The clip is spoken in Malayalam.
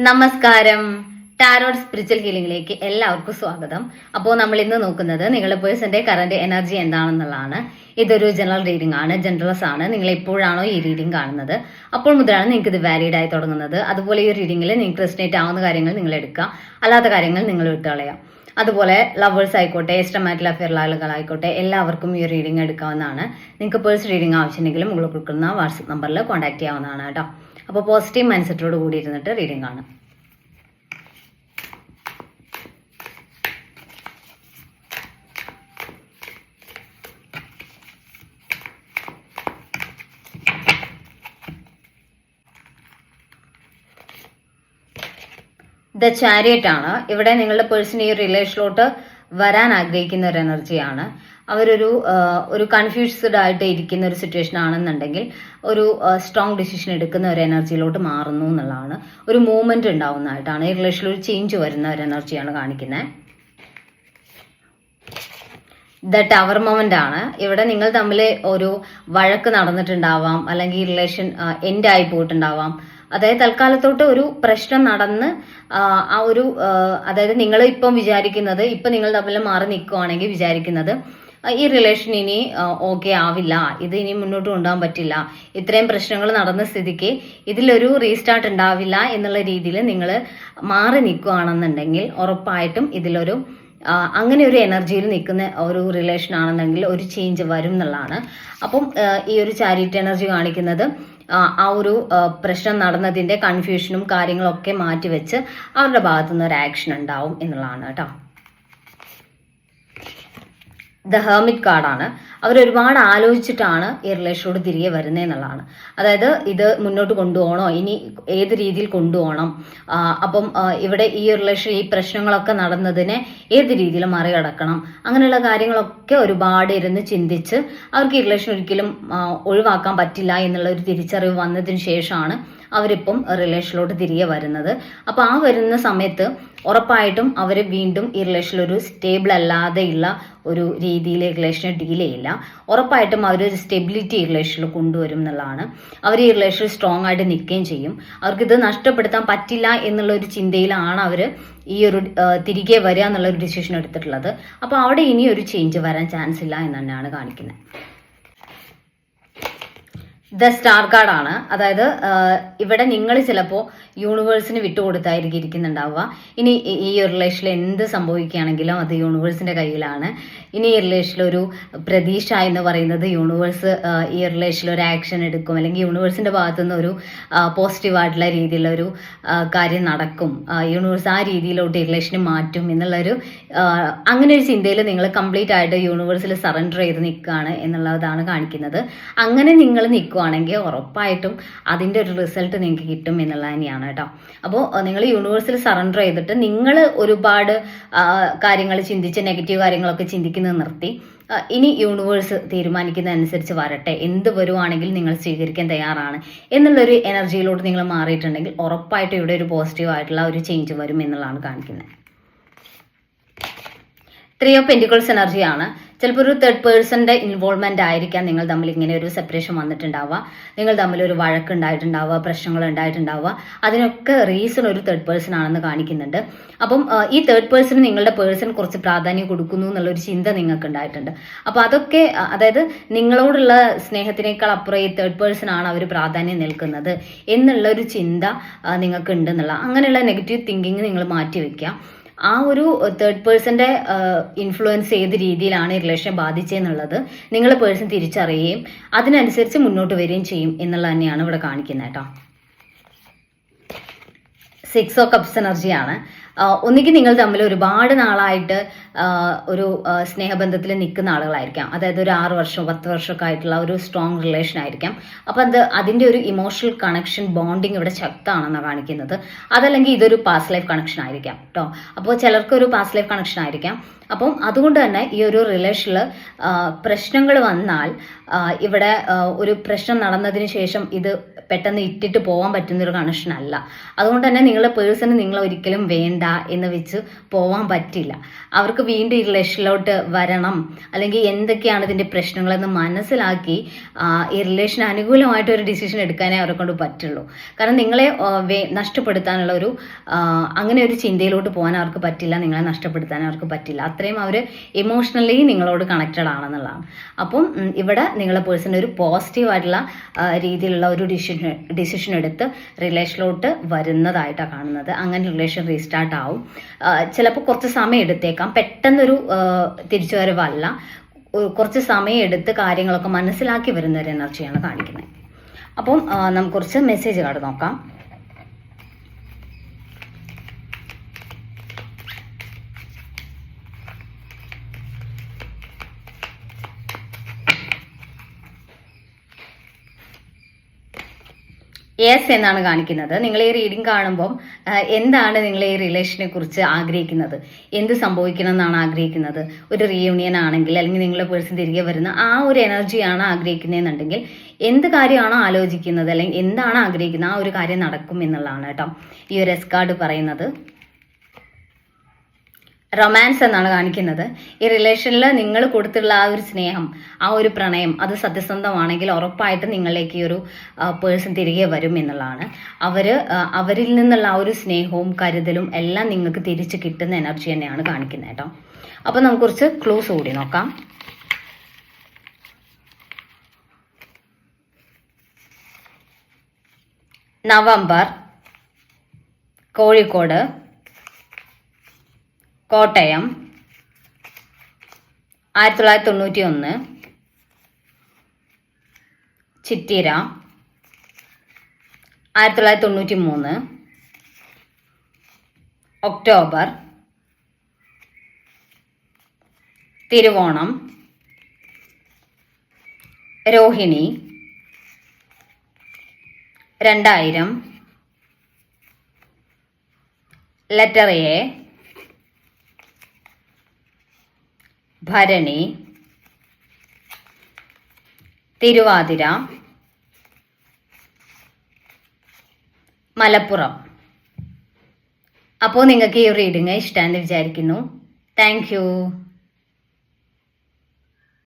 നമസ്കാരം. ടാരോട്ട് സ്പിരിച്വൽ ഹീലിംഗിലേക്ക് എല്ലാവർക്കും സ്വാഗതം. അപ്പോൾ നമ്മൾ ഇന്ന് നോക്കുന്നത് നിങ്ങളുടെ പേഴ്സന്റെ കറന്റ് എനർജി എന്താണെന്നുള്ളതാണ്. ഇതൊരു ജനറൽ റീഡിംഗ് ആണ്, ജനറൽസ് ആണ്. നിങ്ങൾ എപ്പോഴാണോ ഈ റീഡിംഗ് കാണുന്നത് അപ്പോൾ മുതലാണ് നിങ്ങൾക്ക് ഇത് വാലിഡ് ആയി തുടങ്ങുന്നത്. അതുപോലെ ഈ റീഡിംഗിൽ നിങ്ങൾക്ക് റെസിനേറ്റ് ആവുന്ന കാര്യങ്ങൾ നിങ്ങൾ എടുക്കുക, അല്ലാത്ത കാര്യങ്ങൾ നിങ്ങൾ വിട്ടുകളയാം. അതുപോലെ ലവേഴ്സ് ആയിക്കോട്ടെ, എക്സ്ട്രാമാരിറ്റൽ അഫെയർ ആളുകളായിക്കോട്ടെ, എല്ലാവർക്കും ഈ റീഡിംഗ് എടുക്കാവുന്നതാണ്. നിങ്ങൾക്ക് പേഴ്സ് റീഡിംഗ് ആവശ്യമുണ്ടെങ്കിലും മുകളിൽ കൊടുക്കുന്ന വാട്സപ്പ് നമ്പറിൽ കോൺടാക്ട് ചെയ്യാവുന്നതാണ് കേട്ടോ. അപ്പോൾ പോസിറ്റീവ് മൈൻഡ് സെറ്റോട് കൂടി ഇരുന്നിട്ട് റീഡിംഗ് ആണ്. ദ ചാരിയറ്റ് ആണ്. ഇവിടെ നിങ്ങളുടെ പേഴ്സൺ ഈ റിലേഷനിലോട്ട് വരാൻ ആഗ്രഹിക്കുന്ന ഒരു എനർജിയാണ്. അവരൊരു കൺഫ്യൂസ്ഡ് ആയിട്ട് ഇരിക്കുന്ന ഒരു സിറ്റുവേഷൻ ആണെന്നുണ്ടെങ്കിൽ ഒരു സ്ട്രോങ് ഡിസിഷൻ എടുക്കുന്ന ഒരു എനർജിയിലോട്ട് മാറുന്നു എന്നുള്ളതാണ്. ഒരു മൂവ്മെന്റ് ഉണ്ടാവുന്നതായിട്ടാണ്. ഈ റിലേഷനിൽ ഒരു ചേഞ്ച് വരുന്ന ഒരു എനർജിയാണ് കാണിക്കുന്നത്. ദ ടവർ മൊമെന്റ് ആണ്. ഇവിടെ നിങ്ങൾ തമ്മിൽ ഒരു വഴക്ക് നടന്നിട്ടുണ്ടാവാം, അല്ലെങ്കിൽ റിലേഷൻ എൻഡ് ആയി പോയിട്ടുണ്ടാവാം. അതായത് തൽക്കാലത്തോട്ട് ഒരു പ്രശ്നം നടന്ന് അതായത് നിങ്ങൾ ഇപ്പം വിചാരിക്കുന്നത്, ഇപ്പം നിങ്ങൾ തമ്മിൽ മാറി നിൽക്കുവാണെങ്കിൽ വിചാരിക്കുന്നത് ഈ റിലേഷൻ ഇനി ഓക്കെ ആവില്ല, ഇത് ഇനി മുന്നോട്ട് കൊണ്ടുപോകാൻ പറ്റില്ല, ഇത്രയും പ്രശ്നങ്ങൾ നടന്ന സ്ഥിതിക്ക് ഇതിലൊരു റീസ്റ്റാർട്ട് ഉണ്ടാവില്ല എന്നുള്ള രീതിയിൽ നിങ്ങൾ മാറി നിൽക്കുകയാണെന്നുണ്ടെങ്കിൽ ഉറപ്പായിട്ടും ഇതിലൊരു അങ്ങനെ ഒരു എനർജിയിൽ നിൽക്കുന്ന ഒരു റിലേഷൻ ആണെന്നെങ്കിൽ ഒരു ചേഞ്ച് വരും എന്നുള്ളതാണ്. അപ്പം ഈ ഒരു ചാരിറ്റി എനർജി കാണിക്കുന്നത് ആ ഒരു പ്രശ്നം നടന്നതിന്റെ കൺഫ്യൂഷനും കാര്യങ്ങളൊക്കെ മാറ്റിവെച്ച് അവരുടെ ഭാഗത്തുനിന്ന് ഒരു ആക്ഷൻ ഉണ്ടാവും എന്നുള്ളതാണ് കേട്ടോ. ദ ഹെർമിറ്റ് കാർഡാണ്. അവരൊരുപാട് ആലോചിച്ചിട്ടാണ് ഈ റിലേഷനോട് തിരികെ വരുന്നത് എന്നുള്ളതാണ്. അതായത് ഇത് മുന്നോട്ട് കൊണ്ടുപോകണോ, ഇനി ഏത് രീതിയിൽ കൊണ്ടുപോകണം, അപ്പം ഇവിടെ ഈ റിലേഷൻ ഈ പ്രശ്നങ്ങളൊക്കെ നടന്നതിനെ ഏത് രീതിയിൽ മറികടക്കണം, അങ്ങനെയുള്ള കാര്യങ്ങളൊക്കെ ഒരുപാട് ഇരുന്ന് ചിന്തിച്ച് അവർക്ക് ഈ റിലേഷൻ ഒരിക്കലും ഒഴിവാക്കാൻ പറ്റില്ല എന്നുള്ള ഒരു തിരിച്ചറിവ് വന്നതിന് ശേഷമാണ് അവരിപ്പം റിലേഷനിലോട്ട് തിരികെ വരുന്നത്. അപ്പൊ ആ വരുന്ന സമയത്ത് ഉറപ്പായിട്ടും അവർ വീണ്ടും ഈ റിലേഷനിൽ ഒരു സ്റ്റേബിൾ അല്ലാതെയുള്ള ഒരു രീതിയിൽ റിലേഷനെ ഡീൽ ചെയ്യില്ല. ഉറപ്പായിട്ടും അവരൊരു സ്റ്റെബിലിറ്റി റിലേഷനിൽ കൊണ്ടുവരും എന്നുള്ളതാണ്. അവർ ഈ റിലേഷനിൽ സ്ട്രോങ് ആയിട്ട് നിൽക്കുകയും ചെയ്യും. അവർക്കിത് നഷ്ടപ്പെടുത്താൻ പറ്റില്ല എന്നുള്ള ഒരു ചിന്തയിലാണ് അവർ ഈ ഒരു തിരികെ വരിക എന്നുള്ള ഒരു ഡിസിഷൻ എടുത്തിട്ടുള്ളത്. അപ്പോൾ അവിടെ ഇനി ഒരു ചേഞ്ച് വരാൻ ചാൻസ് ഇല്ല എന്ന് തന്നെയാണ് കാണിക്കുന്നത്. ദ സ്റ്റാർ കാർഡാണ്. അതായത് ഇവിടെ നിങ്ങൾ ചിലപ്പോൾ യൂണിവേഴ്സിന് വിട്ടുകൊടുത്തായിരിക്കും ഇരിക്കുന്നുണ്ടാവുക. ഇനി ഈ ഒരു റിലേഷനിൽ എന്ത് സംഭവിക്കുകയാണെങ്കിലും അത് യൂണിവേഴ്സിന്റെ കയ്യിലാണ്. ഇനി ഈ റിലേഷനിൽ ഒരു പ്രതീക്ഷ എന്ന് പറയുന്നത് യൂണിവേഴ്സ് ഈ റിലേഷനിൽ ഒരു ആക്ഷൻ എടുക്കും, അല്ലെങ്കിൽ യൂണിവേഴ്സിന്റെ ഭാഗത്തുനിന്ന് ഒരു പോസിറ്റീവായിട്ടുള്ള രീതിയിലുള്ള ഒരു കാര്യം നടക്കും, യൂണിവേഴ്സ് ആ രീതിയിലോട്ട് ഈ റിലേഷനെ മാറ്റും എന്നുള്ളൊരു അങ്ങനെ ഒരു ചിന്തയിൽ നിങ്ങൾ കംപ്ലീറ്റ് ആയിട്ട് യൂണിവേഴ്സിൽ സറണ്ടർ ചെയ്ത് നിൽക്കുകയാണ് എന്നുള്ളതാണ് കാണിക്കുന്നത്. അങ്ങനെ നിങ്ങൾ നിൽക്കുകയാണെങ്കിൽ ഉറപ്പായിട്ടും അതിൻ്റെ ഒരു റിസൾട്ട് നിങ്ങൾക്ക് കിട്ടും എന്നുള്ളത് തന്നെയാണ് കേട്ടോ. അപ്പോൾ നിങ്ങൾ യൂണിവേഴ്സിൽ സറണ്ടർ ചെയ്തിട്ട് നിങ്ങൾ ഒരുപാട് കാര്യങ്ങൾ ചിന്തിച്ച് നെഗറ്റീവ് കാര്യങ്ങളൊക്കെ ചിന്തിക്കുന്നത് നിർത്തി ഇനി യൂണിവേഴ്സ് തീരുമാനിക്കുന്ന അനുസരിച്ച് വരട്ടെ, എന്ത് വരുവാണെങ്കിലും നിങ്ങൾ സ്വീകരിക്കാൻ തയ്യാറാണ് എന്നുള്ളൊരു എനർജിയിലോട്ട് നിങ്ങൾ മാറിയിട്ടുണ്ടെങ്കിൽ ഉറപ്പായിട്ടും ഇവിടെ ഒരു പോസിറ്റീവ് ആയിട്ടുള്ള ഒരു ചേഞ്ച് വരും എന്നുള്ളതാണ് കാണിക്കുന്നത്. 3 ഓഫ് പെന്റിക്കിൾസ് എനർജിയാണ്. ചിലപ്പോൾ ഒരു തേർഡ് പേഴ്സന്റെ ഇൻവോൾവ്മെന്റ് ആയിരിക്കാം നിങ്ങൾ തമ്മിൽ ഇങ്ങനെ ഒരു സെപ്പറേഷൻ വന്നിട്ടുണ്ടാവുക, നിങ്ങൾ തമ്മിൽ ഒരു വഴക്ക് ഉണ്ടായിട്ടുണ്ടാവുക, പ്രശ്നങ്ങൾ ഉണ്ടായിട്ടുണ്ടാവുക. അതിനൊക്കെ റീസൺ ഒരു തേർഡ് പേഴ്സൺ ആണെന്ന് കാണിക്കുന്നുണ്ട്. അപ്പം ഈ തേർഡ് പേഴ്സണ് നിങ്ങളുടെ പേഴ്സൺ കുറച്ച് പ്രാധാന്യം കൊടുക്കുന്നു എന്നുള്ളൊരു ചിന്ത നിങ്ങൾക്ക് ഉണ്ടായിട്ടുണ്ട്. അപ്പൊ അതൊക്കെ അതായത് നിങ്ങളോടുള്ള സ്നേഹത്തിനേക്കാൾ അപ്പുറം ഈ തേർഡ് പേഴ്സൺ ആണ് അവർ പ്രാധാന്യം നിൽക്കുന്നത് എന്നുള്ള ഒരു ചിന്ത നിങ്ങൾക്ക് ഉണ്ടെന്നുള്ള അങ്ങനെയുള്ള നെഗറ്റീവ് തിങ്കിങ് നിങ്ങൾ മാറ്റി വെക്കുക. ആ ഒരു തേർഡ് പേഴ്സന്റെ ഇൻഫ്ലുവൻസ് ഏത് രീതിയിലാണ് ഈ റിലേഷൻ ബാധിച്ചതെന്നുള്ളത് നിങ്ങൾ പേഴ്സൺ തിരിച്ചറിയുകയും അതിനനുസരിച്ച് മുന്നോട്ട് വരികയും ചെയ്യും എന്നുള്ളത് തന്നെയാണ് ഇവിടെ കാണിക്കുന്നത് കേട്ടോ. 6 ഓഫ് കപ്സ് എനർജിയാണ്. ഒന്നുകിൽ നിങ്ങൾ തമ്മിൽ ഒരുപാട് നാളായിട്ട് ഒരു സ്നേഹബന്ധത്തിൽ നിൽക്കുന്ന ആളുകളായിരിക്കാം. അതായത് ഒരു 6 വർഷം 10 വർഷമൊക്കെ ആയിട്ടുള്ള ഒരു സ്ട്രോങ് റിലേഷൻ ആയിരിക്കാം. അപ്പം അതിൻ്റെ ഒരു ഇമോഷണൽ കണക്ഷൻ ബോണ്ടിങ് ഇവിടെ ശക്തമാണെന്നാണ് കാണിക്കുന്നത്. അതല്ലെങ്കിൽ ഇതൊരു പാസ്റ്റ് ലൈഫ് കണക്ഷൻ ആയിരിക്കാം കേട്ടോ. അപ്പോൾ ചിലർക്കൊരു പാസ്റ്റ് ലൈഫ് കണക്ഷൻ ആയിരിക്കാം. അപ്പം അതുകൊണ്ട് തന്നെ ഈ ഒരു റിലേഷനിൽ പ്രശ്നങ്ങൾ വന്നാൽ ഇവിടെ ഒരു പ്രശ്നം നടന്നതിന് ശേഷം ഇത് പെട്ടെന്ന് ഇട്ടിട്ട് പോകാൻ പറ്റുന്നൊരു കണക്ഷൻ അല്ല. അതുകൊണ്ട് തന്നെ നിങ്ങളുടെ പേഴ്സണ് നിങ്ങൾ ഒരിക്കലും വേണ്ട എന്ന് വെച്ച് പോവാൻ പറ്റില്ല. അവർക്ക് വീണ്ടും ഈ റിലേഷനിലോട്ട് വരണം, അല്ലെങ്കിൽ എന്തൊക്കെയാണ് ഇതിന്റെ പ്രശ്നങ്ങളെന്ന് മനസ്സിലാക്കി ഈ റിലേഷന് അനുകൂലമായിട്ട് ഒരു ഡിസിഷൻ എടുക്കാനേ അവരെ കൊണ്ട് പറ്റുള്ളൂ. കാരണം നിങ്ങളെ നഷ്ടപ്പെടുത്താനുള്ള ഒരു അങ്ങനെ ഒരു ചിന്തയിലോട്ട് പോകാൻ അവർക്ക് പറ്റില്ല, നിങ്ങളെ നഷ്ടപ്പെടുത്താൻ അവർക്ക് പറ്റില്ല. അത്രയും അവർ ഇമോഷണലി നിങ്ങളോട് കണക്റ്റഡ് ആണെന്നുള്ളതാണ്. അപ്പം ഇവിടെ നിങ്ങളെ പേഴ്സൺ ഒരു പോസിറ്റീവായിട്ടുള്ള രീതിയിലുള്ള ഒരു ഡിസിഷൻ എടുത്ത് റിലേഷനിലോട്ട് വരുന്നതായിട്ടാണ് കാണുന്നത്. അങ്ങനെ റിലേഷൻ റീസ്റ്റാർട്ട് ആവും. ചിലപ്പോൾ കുറച്ച് സമയം എടുത്തേക്കാം, പെട്ടെന്നൊരു തിരിച്ചുവരവല്ല, കുറച്ച് സമയം എടുത്ത് കാര്യങ്ങളൊക്കെ മനസ്സിലാക്കി വരുന്ന ഒരു എനർജിയാണ് കാണിക്കുന്നത്. അപ്പം നമുക്ക് കുറച്ച് മെസ്സേജ് കാർഡ് നോക്കാം. യെസ് എന്നാണ് കാണിക്കുന്നത്. നിങ്ങൾ ഈ റീഡിംഗ് കാണുമ്പം എന്താണ് നിങ്ങൾ ഈ റിലേഷനെ കുറിച്ച് ആഗ്രഹിക്കുന്നത്, എന്ത് സംഭവിക്കണം എന്നാണ് ആഗ്രഹിക്കുന്നത്? ഒരു റീയൂണിയൻ ആണെങ്കിൽ, അല്ലെങ്കിൽ നിങ്ങളുടെ പേഴ്സൺ തിരികെ വരുന്ന ആ ഒരു എനർജിയാണ് ആഗ്രഹിക്കുന്നതെന്നുണ്ടെങ്കിൽ, എന്ത് കാര്യമാണോ ആലോചിക്കുന്നത് അല്ലെങ്കിൽ എന്താണ് ആഗ്രഹിക്കുന്നത് ആ ഒരു കാര്യം നടക്കും എന്നുള്ളതാണ് കേട്ടോ ഈ ഒരു എസ് കാർഡ് പറയുന്നത്. റൊമാൻസ് എന്നാണ് കാണിക്കുന്നത്. ഈ റിലേഷനിൽ നിങ്ങൾ കൊടുത്തുള്ള ആ ഒരു സ്നേഹം, ആ ഒരു പ്രണയം, അത് സത്യസന്ധമാണെങ്കിൽ ഉറപ്പായിട്ടും നിങ്ങളിലേക്ക് ഈ ഒരു പേഴ്സൺ തിരികെ വരും എന്നുള്ളതാണ്. അവരിൽ നിന്നുള്ള ആ ഒരു സ്നേഹവും കരുതലും എല്ലാം നിങ്ങൾക്ക് തിരിച്ച് കിട്ടുന്ന എനർജി തന്നെയാണ് കാണിക്കുന്നത് കേട്ടോ. അപ്പം നമുക്ക് കുറച്ച് ക്ലൂസ് കൂടി നോക്കാം. November, Kozhikode, Kottayam, 1991, Chithira, 1993, October, Thiruvonam, Rohini, 2000, letter A, Bharani, Thiruvathira, Malappuram. അപ്പോൾ നിങ്ങൾക്ക് ഈ റീഡിങ് ഇഷ്ടമാണെന്ന് വിചാരിക്കുന്നു. Thank U.